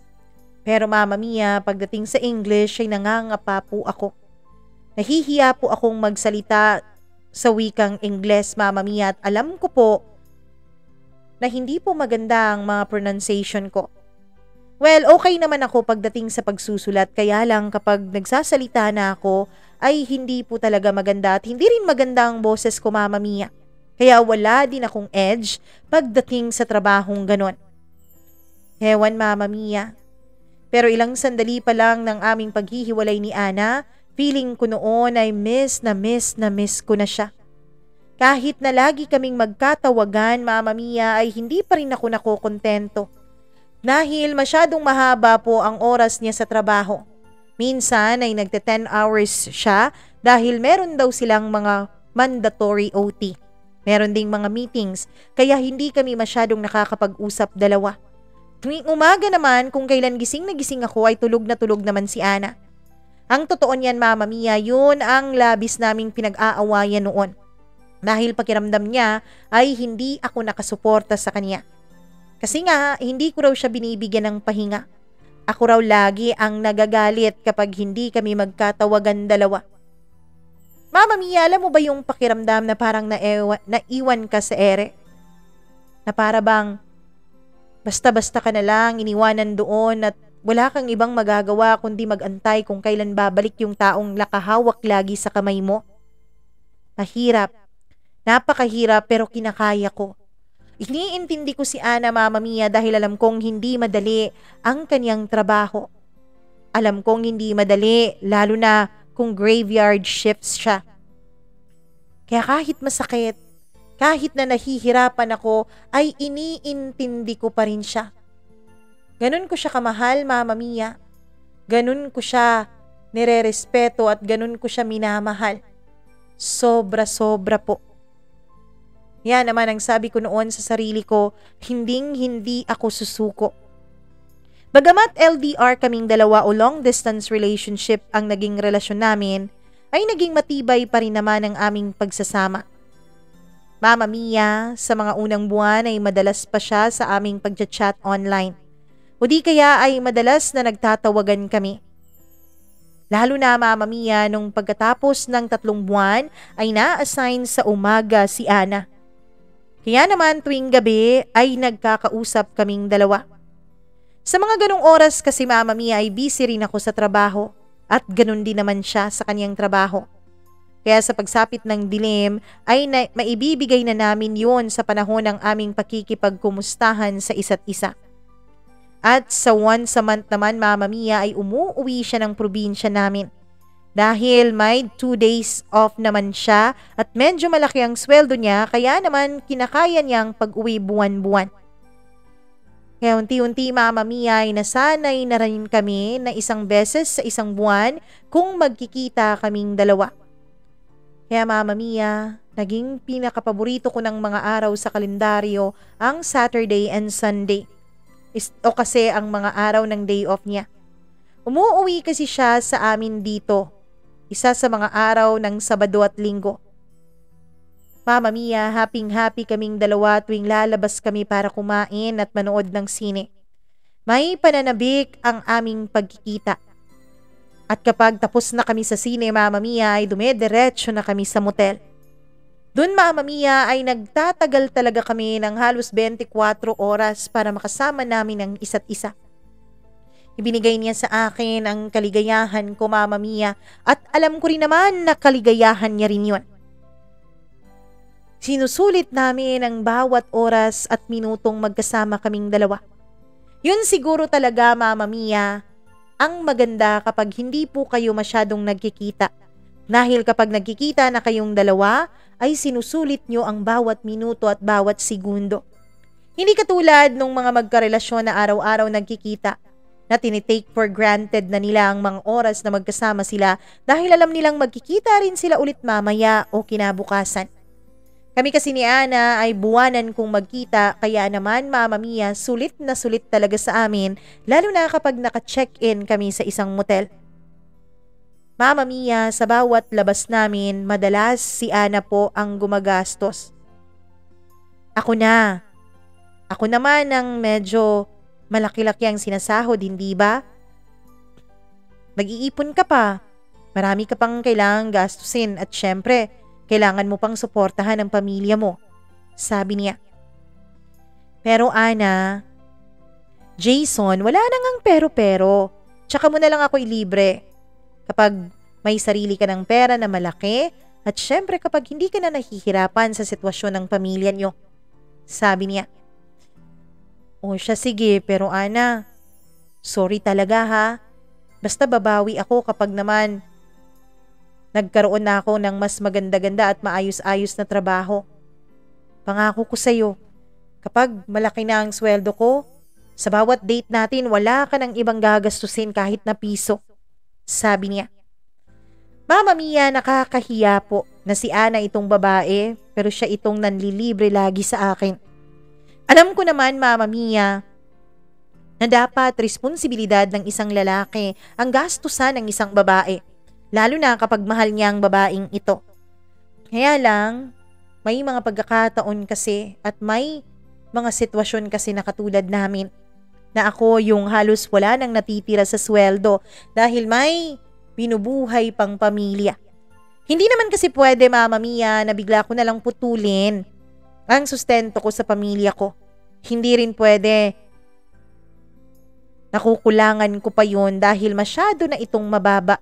Pero Mama Mia, pagdating sa English ay nangangapa po ako. Nahihiya po akong magsalita sa wikang Ingles, Mama Mia, at alam ko po na hindi po maganda ang mga pronunciation ko. Well, okay naman ako pagdating sa pagsusulat, kaya lang kapag nagsasalita na ako ay hindi po talaga maganda at hindi rin maganda ang boses ko, Mama Mia. Kaya wala din akong edge pagdating sa trabahong ganon. Hewan, Mama Mia. Pero ilang sandali pa lang ng aming paghihiwalay ni Ana, feeling ko noon ay miss ko na siya. Kahit na lagi kaming magkatawagan, Mama Mia, ay hindi pa rin ako nakokontento. Dahil masyadong mahaba po ang oras niya sa trabaho. Minsan ay nagte-10 hours siya dahil meron daw silang mga mandatory OT. Meron ding mga meetings kaya hindi kami masyadong nakakapag-usap dalawa. Tuwing umaga naman kung kailan gising na gising ako ay tulog na tulog naman si Ana. Ang totoo niyan, Mama Mia, yun ang labis naming pinag-aawayan noon. Dahil pakiramdam niya ay hindi ako nakasuporta sa kanya. Kasi nga, hindi ko raw siya binibigyan ng pahinga. Ako raw lagi ang nagagalit kapag hindi kami magkatawagan dalawa. Mama Mia, alam mo ba yung pakiramdam na parang naiwan ka sa ere? Na para bang basta-basta ka na lang iniwanan doon at wala kang ibang magagawa kundi magantay kung kailan babalik yung taong nakahawak lagi sa kamay mo? Mahirap. Napakahirap pero kinakaya ko. Iniintindi ko si Ana, Mama Mia, dahil alam kong hindi madali ang kanyang trabaho. Alam kong hindi madali, lalo na kung graveyard shifts siya. Kaya kahit masakit, kahit na nahihirapan ako, ay iniintindi ko pa rin siya. Ganun ko siya kamahal, Mama Mia. Ganun ko siya nirerespeto at ganun ko siya minamahal. Sobra-sobra po. Yan naman ang sabi ko noon sa sarili ko, hindi ako susuko. Bagamat LDR kaming dalawa o long distance relationship ang naging relasyon namin, ay naging matibay pa rin naman ang aming pagsasama. Mama Mia, sa mga unang buwan ay madalas pa siya sa aming pagchat-chat online. O di kaya ay madalas na nagtatawagan kami. Lalo na, Mama Mia, nung pagkatapos ng 3 buwan ay na-assign sa umaga si Ana. Kaya naman tuwing gabi ay nagkakausap kaming dalawa. Sa mga ganong oras kasi, Mama Mia, ay busy rin ako sa trabaho at ganun din naman siya sa kanyang trabaho. Kaya sa pagsapit ng dilim ay maibibigay na namin yun sa panahon ng aming pakikipagkumustahan sa isa't isa. At sa once a month naman, Mama Mia, ay umuwi siya ng probinsya namin. Dahil may 2 days off naman siya at medyo malaki ang sweldo niya, kaya naman kinakaya niyang pag-uwi buwan-buwan. Kaya unti-unti, Mama Mia, ay nasanay na rin kami na 1 beses sa 1 buwan kung magkikita kaming dalawa. Kaya Mama Mia, Naging pinakapaborito ko ng mga araw sa kalendaryo ang Saturday and Sunday. O kasi ang mga araw ng day off niya. Umuuwi kasi siya sa amin dito. Isa sa mga araw ng Sabado at Linggo. Mama Mia, happy kaming dalawa tuwing lalabas kami para kumain at manood ng sine. May pananabik ang aming pagkikita. At kapag tapos na kami sa sine, Mama Mia, ay dumediretso na kami sa motel. Doon, Mama Mia, ay nagtatagal talaga kami ng halos 24 oras para makasama namin ang isa't isa. Ibinigay niya sa akin ang kaligayahan ko, Mama Mia, at alam ko rin naman na kaligayahan niya rin yun. Sinusulit namin ang bawat oras at minutong magkasama kaming dalawa. Yun siguro talaga, Mama Mia, ang maganda kapag hindi po kayo masyadong nagkikita. Dahil kapag nagkikita na kayong dalawa, ay sinusulit nyo ang bawat minuto at bawat segundo. Hindi katulad nung mga magkarelasyon na araw-araw nagkikita, na tinitake for granted na nila ang mga oras na magkasama sila dahil alam nilang magkikita rin sila ulit mamaya o kinabukasan. Kami kasi ni Ana ay buwanan kung magkita, kaya naman, Mama Mia, sulit na sulit talaga sa amin, lalo na kapag naka-check-in kami sa isang motel. Mama Mia, sa bawat labas namin, madalas si Ana po ang gumagastos. Ako na. Ako naman ang medyo malaki-laki ang sinasahod, hindi ba? Mag-iipon ka pa. Marami ka pang kailangang gastusin at syempre, kailangan mo pang suportahan ang pamilya mo, sabi niya. Pero Ana, Jason, wala na ngang pero-pero. Tsaka mo na lang ako ilibre. Kapag may sarili ka ng pera na malaki at syempre kapag hindi ka na nahihirapan sa sitwasyon ng pamilya niyo, sabi niya. O siya, sige, pero Ana, sorry talaga ha. Basta babawi ako kapag naman nagkaroon na ako ng mas maganda-ganda at maayos-ayos na trabaho. Pangako ko sa'yo, kapag malaki na ang sweldo ko, sa bawat date natin wala ka ng ibang gagastusin kahit na piso, sabi niya. Mama Mia, nakakahiya po na si Ana itong babae pero siya itong nanlilibre lagi sa akin. Alam ko naman, Mama Mia, na dapat responsibilidad ng isang lalaki ang gastusan ng isang babae. Lalo na kapag mahal niya ang babaeng ito. Kaya lang, may mga pagkakataon kasi at may mga sitwasyon kasi na katulad namin na ako yung halos wala nang natitira sa sweldo dahil may binubuhay pang pamilya. Hindi naman kasi pwede, Mama Mia, na bigla ko na lang putulin ang sustento ko sa pamilya ko. Hindi rin pwede. Nakukulangan ko pa yun dahil masyado na itong mababa.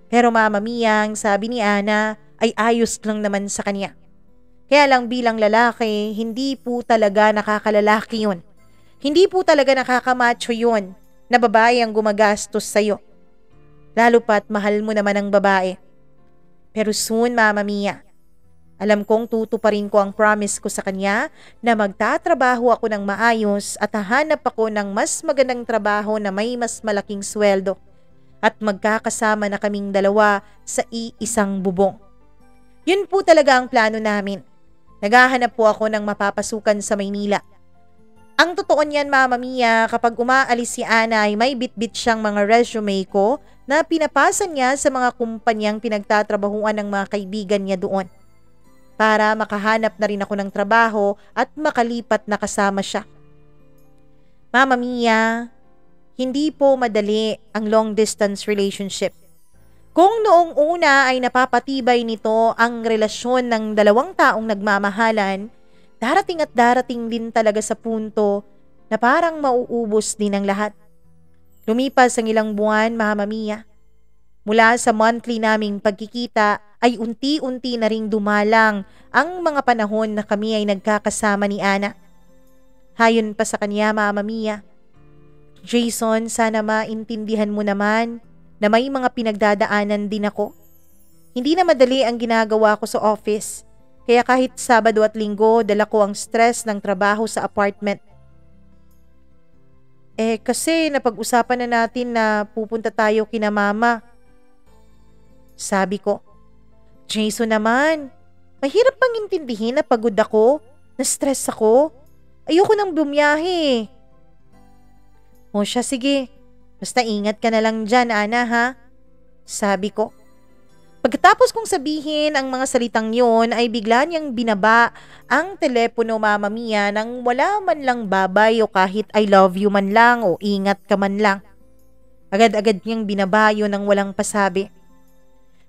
Pero Mama Mia, ang sabi ni Ana ay ayos lang naman sa kanya. Kaya lang bilang lalaki, hindi po talaga nakakalalaki yun. Hindi po talaga nakakamacho yun na babae ang gumagastos sa'yo. Lalo pa't mahal mo naman ang babae. Pero soon, Mama Mia, alam kong tutuparin ko ang promise ko sa kanya na magtatrabaho ako ng maayos at hahanap ako ng mas magandang trabaho na may mas malaking sweldo. At magkakasama na kaming dalawa sa iisang bubong. Yun po talaga ang plano namin. Naghahanap po ako ng mapapasukan sa Maynila. Ang totoo niyan, Mama Mia, kapag umaalis si Ana ay may bitbit siyang mga resume ko na pinapasa niya sa mga kumpanyang pinagtatrabahuan ng mga kaibigan niya doon. Para makahanap na rin ako ng trabaho at makalipat na kasama siya. Mama Mia, hindi po madali ang long distance relationship. Kung noong una ay napapatibay nito ang relasyon ng dalawang taong nagmamahalan, darating din talaga sa punto na parang mauubos din ang lahat. Lumipas ang ilang buwan, Mama Mia. Mula sa monthly naming pagkikita ay unti-unti na ring dumalang ang mga panahon na kami ay nagkakasama ni Ana. Hayon pa sa kanya, Mama Mia. Jason, sana maintindihan mo naman na may mga pinagdadaanan din ako. Hindi na madali ang ginagawa ko sa office, kaya kahit Sabado at Linggo, dala ko ang stress ng trabaho sa apartment. Kasi napag-usapan na natin na pupunta tayo kina Mama. Sabi ko. Jason naman, mahirap bang intindihin na pagod ako? Na-stress ako? Ayoko nang bumiyahe. O siya, sige. Basta ingat ka na lang dyan, Ana, ha? Sabi ko. Pagkatapos kong sabihin ang mga salitang yon ay bigla niyang binaba ang telepono, Mama Mia, nang wala man lang babay o kahit I love you man lang o ingat ka man lang. Agad-agad niyang binaba yun nang walang pasabi.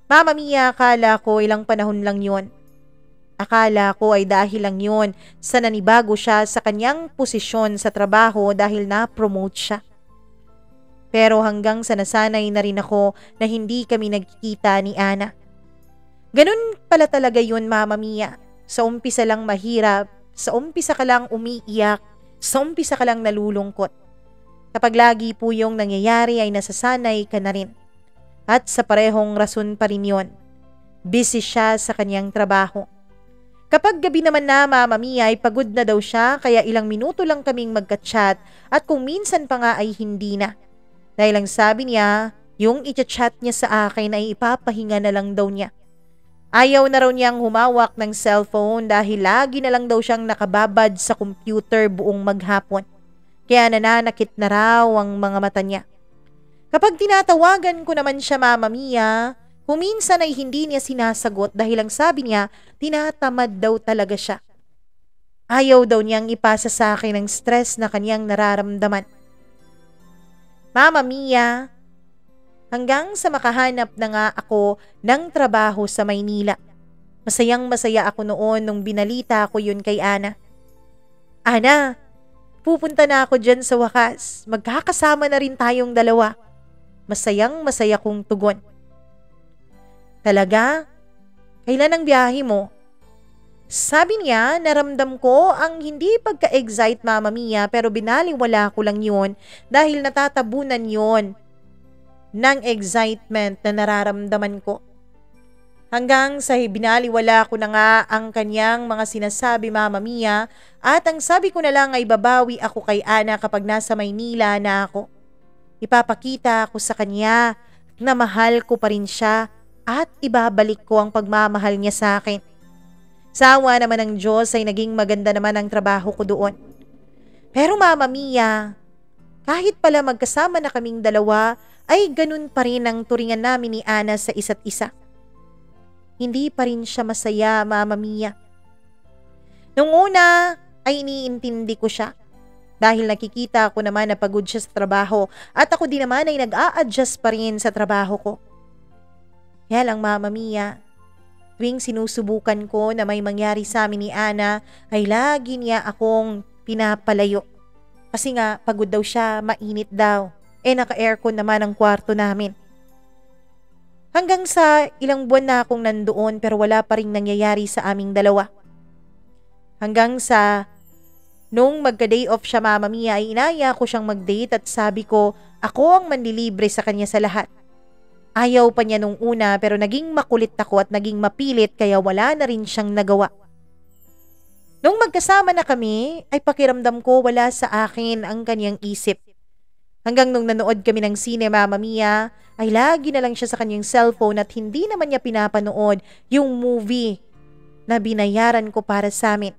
Mama Mia, akala ko ilang panahon lang yon. Akala ko ay dahil lang yon sa nanibago siya sa kanyang posisyon sa trabaho dahil na-promote siya. Pero hanggang sa nasanay na rin ako na hindi kami nagkikita ni Ana. Ganun pala talaga yun, Mama Mia. Sa umpisa lang mahirap, sa umpisa ka lang umiiyak, sa umpisa ka lang nalulungkot. Kapag lagi po yung nangyayari ay nasasanay ka na rin. At sa parehong rason pa rin yun. Busy siya sa kanyang trabaho. Kapag gabi naman na, Mama Mia, ay pagod na daw siya kaya ilang minuto lang kaming magka-chat at kung minsan pa nga ay hindi na. Dahil ang sabi niya, yung i-chat niya sa akin ay ipapahinga na lang daw niya. Ayaw na raw niyang humawak ng cellphone dahil lagi na lang daw siyang nakababad sa computer buong maghapon. Kaya nananakit na raw ang mga mata niya. Kapag tinatawagan ko naman siya, Mama Mia, kuminsan ay hindi niya sinasagot dahil ang sabi niya, tinatamad daw talaga siya. Ayaw daw niyang ipasa sa akin ang stress na kanyang nararamdaman. Mama Mia, hanggang sa makahanap na nga ako ng trabaho sa Maynila. Masayang masaya ako noon nung binalita ko yun kay Ana. Ana, pupunta na ako dyan sa wakas. Magkakasama na rin tayong dalawa. Masayang masaya kong tugon. Talaga? Kailan ang biyahe mo? Sabi niya, naramdam ko ang hindi pagka-excite, Mama Mia, pero binaliwala ko lang yun dahil natatabunan yun ng excitement na nararamdaman ko. Hanggang sa binaliwala ko na nga ang kanyang mga sinasabi, Mama Mia, at ang sabi ko na lang ay babawi ako kay Ana kapag nasa Maynila na ako. Ipapakita ko sa kanya na mahal ko pa rin siya at ibabalik ko ang pagmamahal niya sa akin. Sa awa naman ng Diyos ay naging maganda naman ang trabaho ko doon. Pero Mama Mia, kahit pala magkasama na kaming dalawa, ay ganun pa rin ang turingan namin ni Ana sa isa't isa. Hindi pa rin siya masaya, Mama Mia. Nung una ay iniintindi ko siya dahil nakikita ko naman na pagod siya sa trabaho at ako din naman ay nag-a-adjust pa rin sa trabaho ko. Kaya lang, Mama Mia, tuwing sinusubukan ko na may mangyari sa amin ni Ana ay lagi niya akong pinapalayo. Kasi nga pagod daw siya, mainit daw. Naka-aircon naman ang kwarto namin. Hanggang sa ilang buwan na akong nandoon pero wala pa rin nangyayari sa aming dalawa. Hanggang sa nung magka-day off siya, Mama Mia, ay inaya ko siyang mag-date at sabi ko ako ang manlilibre sa kanya sa lahat. Ayaw pa niya nung una pero naging makulit ako at naging mapilit kaya wala na rin siyang nagawa. Nung magkasama na kami ay pakiramdam ko wala sa akin ang kanyang isip. Hanggang nung nanood kami ng sine, Mama Mia, ay lagi na lang siya sa kanyang cellphone at hindi naman niya pinapanood yung movie na binayaran ko para sa amin.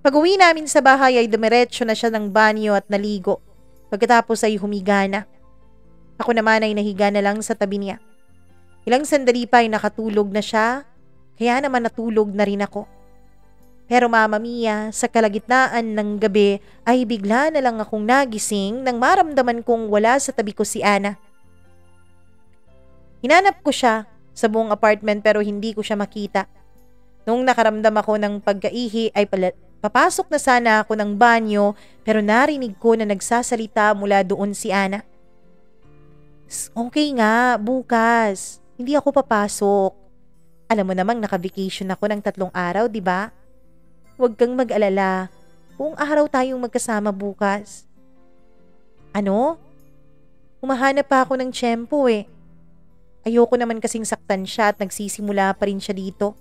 Pag-uwi namin sa bahay ay dumiretso na siya ng banyo at naligo. Pagkatapos ay humiga na. Ako naman ay nahiga na lang sa tabi niya. Ilang sandali pa ay nakatulog na siya, kaya naman natulog na rin ako. Pero Mama Mia, sa kalagitnaan ng gabi ay bigla na lang akong nagising nang maramdaman kong wala sa tabi ko si Ana. Hinanap ko siya sa buong apartment pero hindi ko siya makita. Nung nakaramdam ako ng pagkaihi ay papasok na sana ako ng banyo pero narinig ko na nagsasalita mula doon si Ana. Okay nga, bukas. Hindi ako papasok. Alam mo namang naka-vacation ako ng 3 araw, di ba? Huwag kang mag-alala. Buong araw tayong magkasama bukas. Ano? Humahanap pa ako ng tiyempo eh. Ayoko naman kasing saktan siya at nagsisimula pa rin siya dito.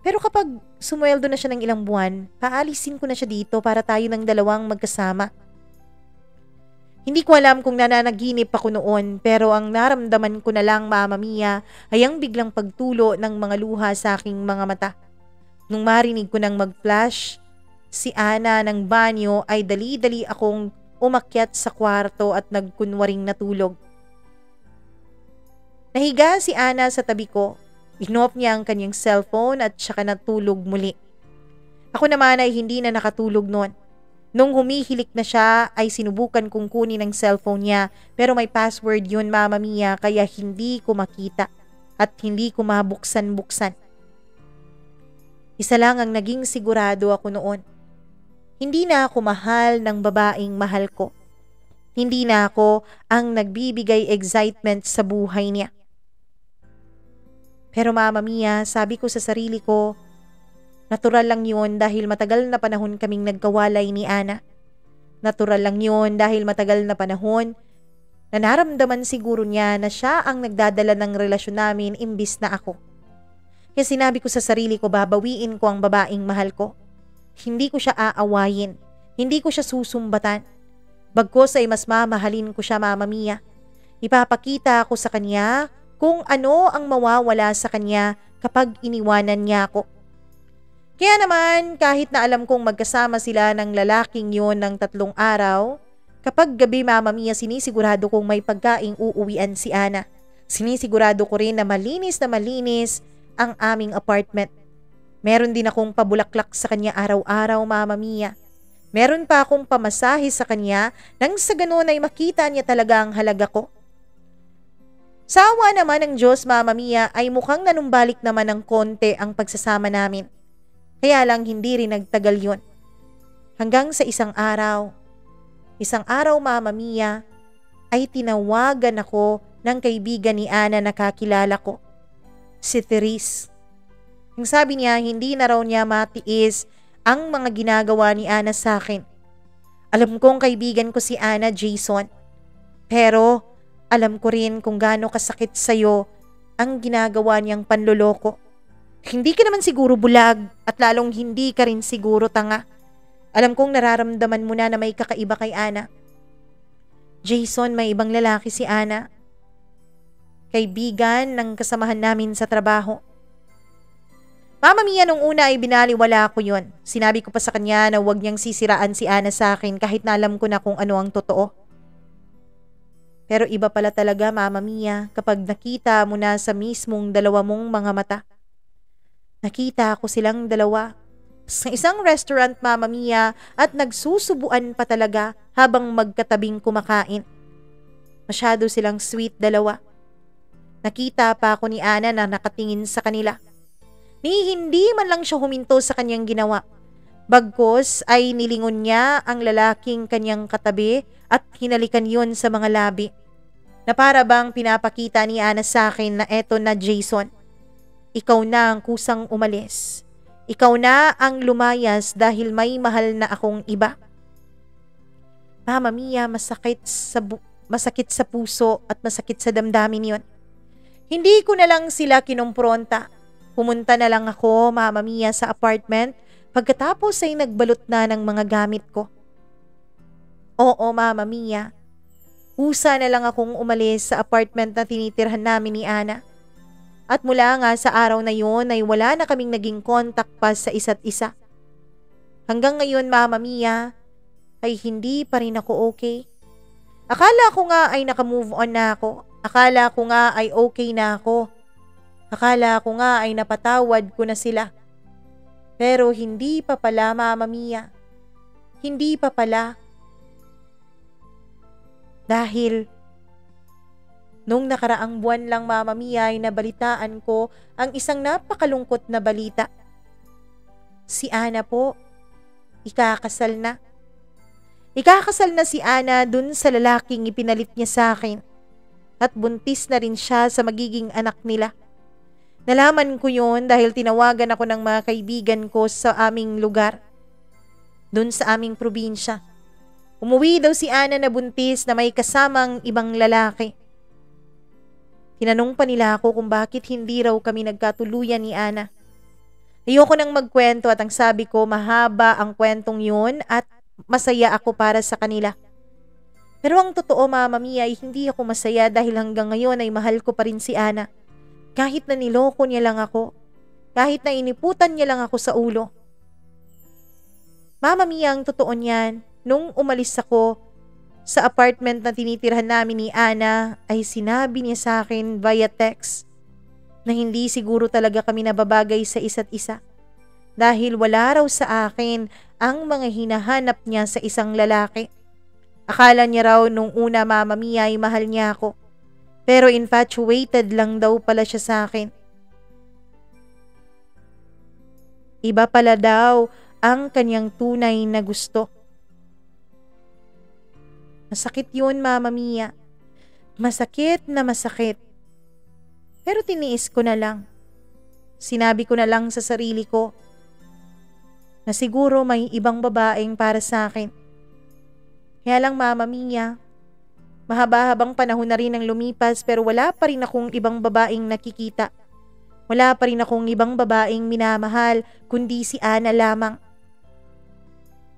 Pero kapag sumweldo na siya ng ilang buwan, paalisin ko na siya dito para tayo ng dalawang magkasama. Hindi ko alam kung nananaginip ako noon, pero ang naramdaman ko na lang, Mama Mia, ay ang biglang pagtulo ng mga luha sa aking mga mata. Nung marinig ko nang mag-flash si Ana ng banyo ay dali-dali akong umakyat sa kwarto at nagkunwaring natulog. Nahiga si Ana sa tabi ko. Ignope niya ang kanyang cellphone at saka natulog muli. Ako naman ay hindi na nakatulog noon. Nung humihilik na siya ay sinubukan kong kunin ang cellphone niya pero may password yun, Mama Mia, kaya hindi ko makita at hindi ko mabuksan-buksan. Isa lang ang naging sigurado ako noon. Hindi na ako mahal ng babaeng mahal ko. Hindi na ako ang nagbibigay excitement sa buhay niya. Pero Mama Mia, sabi ko sa sarili ko, natural lang yun dahil matagal na panahon kaming nagkawalay ni Ana. Natural lang yun dahil matagal na panahon na naramdaman siguro niya na siya ang nagdadala ng relasyon namin imbis na ako. Kaya sinabi ko sa sarili ko, babawiin ko ang babaeng mahal ko. Hindi ko siya aawayin. Hindi ko siya susumbatan. Bagkos ay mas mamahalin ko siya, Mama Mia. Ipapakita ko sa kanya kung ano ang mawawala sa kanya kapag iniwanan niya ako. Kaya naman, kahit na alam kong magkasama sila ng lalaking yon ng 3 araw, kapag gabi, Mama Mia, sinisigurado kong may pagkaing uuwian si Ana. Sinisigurado ko rin na malinis ang aming apartment. Meron din akong pabulaklak sa kanya araw-araw, Mama Mia. Meron pa akong pamasahe sa kanya nang sa ganun ay makita niya talaga ang halaga ko. Sa awa naman ng Diyos, Mama Mia, ay mukhang nanumbalik naman ng konti ang pagsasama namin. Kaya lang hindi rin nagtagal yun. Hanggang sa isang araw, Mama Mia, ay tinawagan ako ng kaibigan ni Ana na kakilala ko, si Therese. Ang sabi niya, hindi na raw niya matiis ang mga ginagawa ni Ana sa akin. Alam kong kaibigan ko si Ana, Jason. Pero alam ko rin kung gaano kasakit sa'yo ang ginagawa niyang panloloko. Hindi ka naman siguro bulag at lalong hindi ka rin siguro tanga. Alam kong nararamdaman mo na may kakaiba kay Ana. Jason, may ibang lalaki si Ana. Kaibigan ng kasamahan namin sa trabaho. Mama Mia, nung una ay binaliwala ko yun. Sinabi ko pa sa kanya na huwag niyang sisiraan si Ana sa akin kahit na alam ko na kung ano ang totoo. Pero iba pala talaga, Mama Mia, kapag nakita mo na sa mismong dalawa mong mga mata. Nakita ko silang dalawa sa isang restaurant, Mama Mia, at nagsusubuan pa talaga habang magkatabing kumakain. Masyado silang sweet dalawa. Nakita pa ako ni Ana na nakatingin sa kanila. Ni hindi man lang siya huminto sa kanyang ginawa. Bagkos ay nilingon niya ang lalaking kanyang katabi at hinalikan yun sa mga labi. Na para bang pinapakita ni Ana sa akin na eto na, Jason. Ikaw na ang kusang umalis. Ikaw na ang lumayas dahil may mahal na akong iba. Mama Mia, masakit sa puso at masakit sa damdamin yon. Hindi ko na lang sila kinumpronta. Pumunta na lang ako, Mama Mia, sa apartment pagkatapos ay nagbalot na ng mga gamit ko. Oo, Mama Mia. Usa na lang akong umalis sa apartment na tinitirhan namin ni Ana. At mula nga sa araw na yun ay wala na kaming naging contact pa sa isa't isa. Hanggang ngayon, Mama Mia, ay hindi pa rin ako okay. Akala ko nga ay nakamove on na ako. Akala ko nga ay okay na ako. Akala ko nga ay napatawad ko na sila. Pero hindi pa pala, Mama Mia. Hindi pa pala. Dahil nung nakaraang buwan lang, Mama Mia, ay nabalitaan ko ang isang napakalungkot na balita. Si Ana po, ikakasal na. Ikakasal na si Ana dun sa lalaking ipinalit niya sa akin. At buntis na rin siya sa magiging anak nila. Nalaman ko yun dahil tinawagan ako ng mga kaibigan ko sa aming lugar. Dun sa aming probinsya. Umuwi daw si Ana na buntis na may kasamang ibang lalaki. Tinanong pa nila ako kung bakit hindi raw kami nagkatuluyan ni Ana. Ayoko nang magkwento at ang sabi ko mahaba ang kwentong yun at masaya ako para sa kanila. Pero ang totoo, Mama Mia, ay hindi ako masaya dahil hanggang ngayon ay mahal ko pa rin si Ana. Kahit na niloko niya lang ako, kahit na iniputan niya lang ako sa ulo. Mama Mia, ang totoo niyan, nung umalis ako sa apartment na tinitirhan namin ni Ana, ay sinabi niya sa akin via text na hindi siguro talaga kami nababagay sa isa't isa. Dahil wala raw sa akin ang mga hinahanap niya sa isang lalaki. Akala niya raw nung una, Mama Mia, ay mahal niya ako. Pero infatuated lang daw pala siya sa akin. Iba pala daw ang kanyang tunay na gusto. Masakit yun, Mama Mia. Masakit na masakit. Pero tiniis ko na lang. Sinabi ko na lang sa sarili ko na siguro may ibang babaeng para sa akin. Kaya lang, Mama Mia, mahaba-habang panahon na rin ang lumipas pero wala pa rin akong ibang babaeng nakikita. Wala pa rin akong ibang babaeng minamahal kundi si Ana lamang.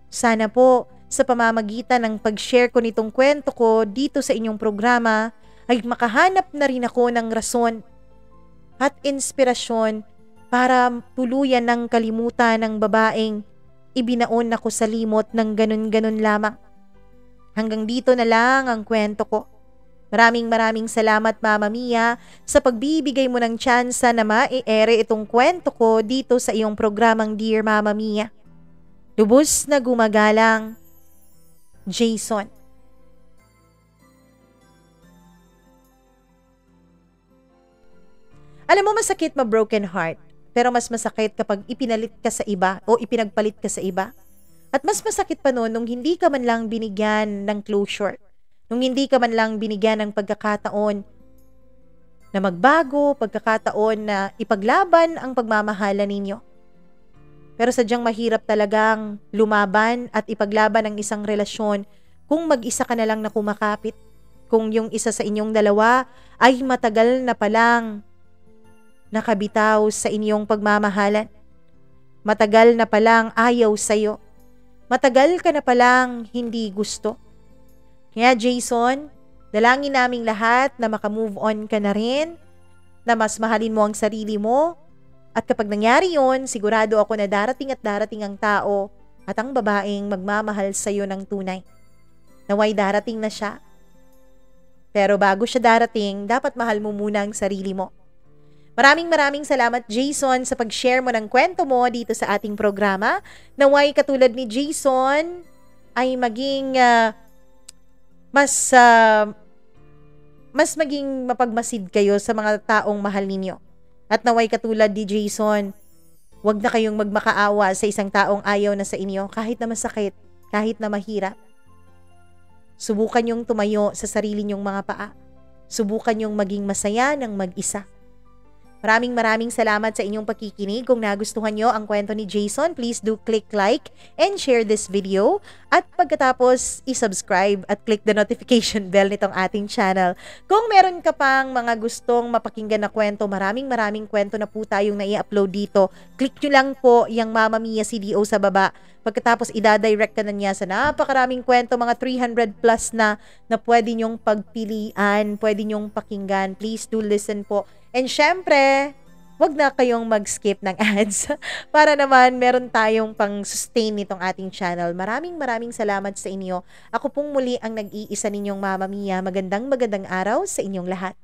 Sana po sa pamamagitan ng pag-share ko nitong kwento ko dito sa inyong programa ay makahanap na rin ako ng rason at inspirasyon para tuluyan ng kalimutan ng babaeng ibinaon ako sa limot ng ganun-ganun lamang. Hanggang dito na lang ang kwento ko. Maraming salamat, Mama Mia, sa pagbibigay mo ng tsansa na ma-ere itong kwento ko dito sa iyong programang Dear Mama Mia. Lubos na gumagalang, Jason. Alam mo, masakit ma-broken heart, pero mas masakit kapag ipinalit ka sa iba o ipinagpalit ka sa iba. At mas masakit pa noon nung hindi ka man lang binigyan ng closure, nung hindi ka man lang binigyan ng pagkakataon na magbago, pagkakataon na ipaglaban ang pagmamahalan ninyo. Pero sadyang mahirap talagang lumaban at ipaglaban ang isang relasyon kung mag-isa ka na lang na kumakapit. Kung yung isa sa inyong dalawa ay matagal na palang nakabitaw sa inyong pagmamahalan. Matagal na palang ayaw sa'yo. Matagal ka na palang hindi gusto. Kaya Jason, dalangin naming lahat na makamove on ka na rin, na mas mahalin mo ang sarili mo, at kapag nangyari yon, sigurado ako na darating at darating ang tao at ang babaeng magmamahal sa'yo ng tunay. Naway darating na siya. Pero bago siya darating, dapat mahal mo muna ang sarili mo. Maraming salamat, Jason, sa pag-share mo ng kwento mo dito sa ating programa. Naway katulad ni Jason ay maging mas maging mapagmasid kayo sa mga taong mahal ninyo. At naway katulad ni Jason, wag na kayong magmakaawa sa isang taong ayaw na sa inyo kahit na masakit, kahit na mahirap. Subukan yung tumayo sa sarili nyong mga paa. Subukan yung maging masaya ng mag-isa. Maraming salamat sa inyong pakikinig. Kung nagustuhan nyo ang kwento ni Jason, please do click like and share this video. At pagkatapos, isubscribe at click the notification bell nitong ating channel. Kung meron ka pang mga gustong mapakinggan na kwento, maraming kwento na po tayong nai-upload dito. Click nyo lang po yung Mama Mia CDO sa baba. Pagkatapos, idadirect ka na niya sa napakaraming kwento, mga 300 plus na pwede nyong pagpilian, pwede nyong pakinggan. Please do listen po. And syempre, wag na kayong mag-skip ng ads para naman meron tayong pang-sustain nitong ating channel. Maraming salamat sa inyo. Ako pong muli ang nag-iisa ninyong Mama Mia. Magandang araw sa inyong lahat.